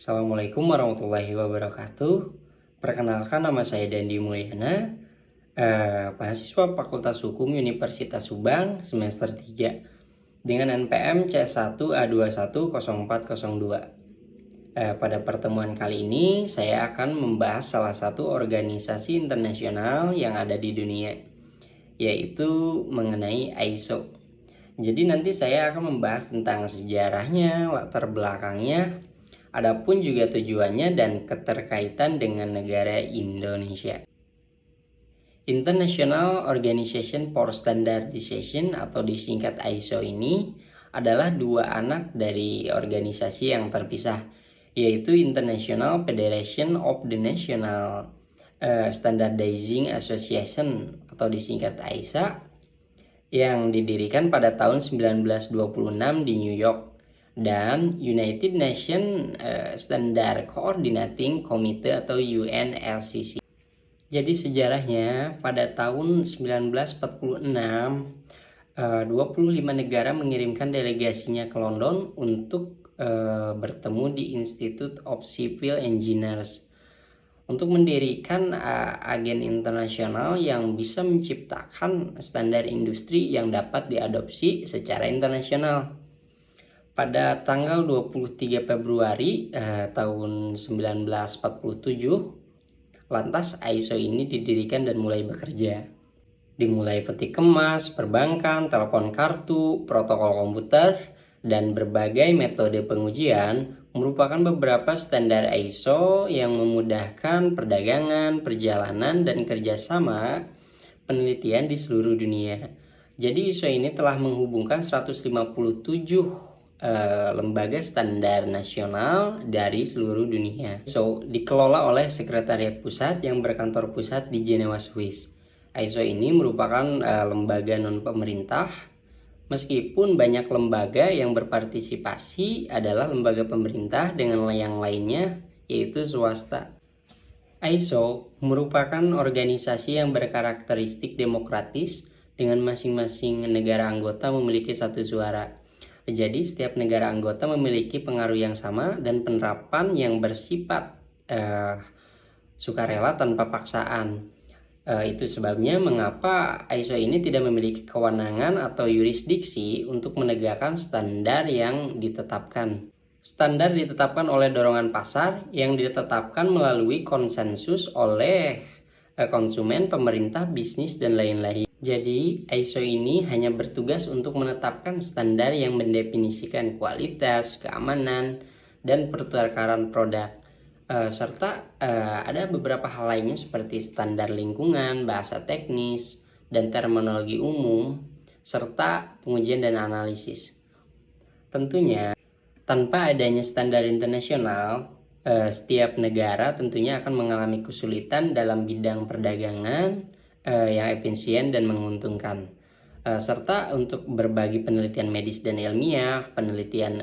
Assalamualaikum warahmatullahi wabarakatuh. Perkenalkan, nama saya Dandi Mulyana, mahasiswa Fakultas Hukum Universitas Subang semester 3 dengan NPM C1A210402. Pada pertemuan kali ini saya akan membahas salah satu organisasi internasional yang ada di dunia, yaitu mengenai ISO. Jadi nanti saya akan membahas tentang sejarahnya, latar belakangnya, adapun juga tujuannya dan keterkaitan dengan negara Indonesia. International Organization for Standardization atau disingkat ISO ini adalah dua anak dari organisasi yang terpisah, yaitu International Federation of the National Standardizing Association atau disingkat AISA, yang didirikan pada tahun 1926 di New York, dan United Nations Standard Coordinating Committee atau UNLCC. Jadi sejarahnya, pada tahun 1946 25 negara mengirimkan delegasinya ke London untuk bertemu di Institute of Civil Engineers untuk mendirikan agen internasional yang bisa menciptakan standar industri yang dapat diadopsi secara internasional. Pada tanggal 23 Februari tahun 1947, lantas ISO ini didirikan dan mulai bekerja. Dimulai peti kemas, perbankan, telepon kartu, protokol komputer, dan berbagai metode pengujian merupakan beberapa standar ISO yang memudahkan perdagangan, perjalanan, dan kerjasama penelitian di seluruh dunia. Jadi ISO ini telah menghubungkan 157 lembaga standar nasional dari seluruh dunia. ISO dikelola oleh Sekretariat Pusat yang berkantor pusat di Jenewa, Swiss. ISO ini merupakan lembaga non-pemerintah, meskipun banyak lembaga yang berpartisipasi adalah lembaga pemerintah dengan yang lainnya yaitu swasta. ISO merupakan organisasi yang berkarakteristik demokratis dengan masing-masing negara anggota memiliki satu suara. Jadi setiap negara anggota memiliki pengaruh yang sama dan penerapan yang bersifat sukarela tanpa paksaan. Itu sebabnya mengapa ISO ini tidak memiliki kewenangan atau yurisdiksi untuk menegakkan standar yang ditetapkan. Standar ditetapkan oleh dorongan pasar yang ditetapkan melalui konsensus oleh konsumen, pemerintah, bisnis, dan lain-lain. Jadi ISO ini hanya bertugas untuk menetapkan standar yang mendefinisikan kualitas, keamanan, dan pertukaran produk. Serta ada beberapa hal lainnya seperti standar lingkungan, bahasa teknis, dan terminologi umum, serta pengujian dan analisis. Tentunya tanpa adanya standar internasional, setiap negara tentunya akan mengalami kesulitan dalam bidang perdagangan yang efisien dan menguntungkan, serta untuk berbagi penelitian medis dan ilmiah, penelitian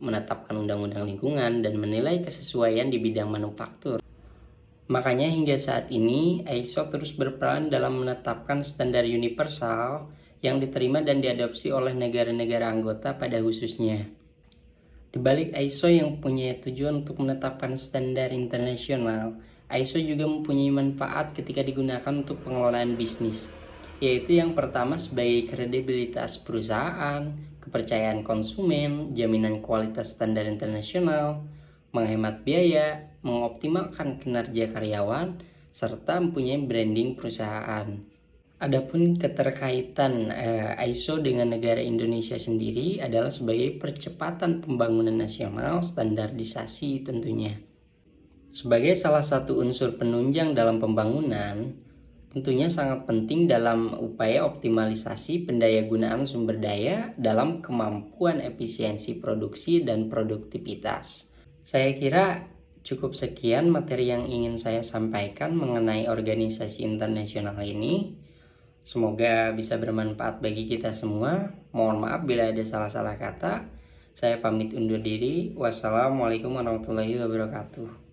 menetapkan undang-undang lingkungan, dan menilai kesesuaian di bidang manufaktur. Makanya hingga saat ini ISO terus berperan dalam menetapkan standar universal yang diterima dan diadopsi oleh negara-negara anggota pada khususnya. Di balik ISO yang punya tujuan untuk menetapkan standar internasional, ISO juga mempunyai manfaat ketika digunakan untuk pengelolaan bisnis, yaitu yang pertama sebagai kredibilitas perusahaan, kepercayaan konsumen, jaminan kualitas standar internasional, menghemat biaya, mengoptimalkan kinerja karyawan, serta mempunyai branding perusahaan. Adapun keterkaitan ISO dengan negara Indonesia sendiri adalah sebagai percepatan pembangunan nasional standarisasi tentunya. Sebagai salah satu unsur penunjang dalam pembangunan, tentunya sangat penting dalam upaya optimalisasi pendayagunaan sumber daya dalam kemampuan efisiensi produksi dan produktivitas. Saya kira cukup sekian materi yang ingin saya sampaikan mengenai organisasi internasional ini. Semoga bisa bermanfaat bagi kita semua. Mohon maaf bila ada salah-salah kata. Saya pamit undur diri. Wassalamualaikum warahmatullahi wabarakatuh.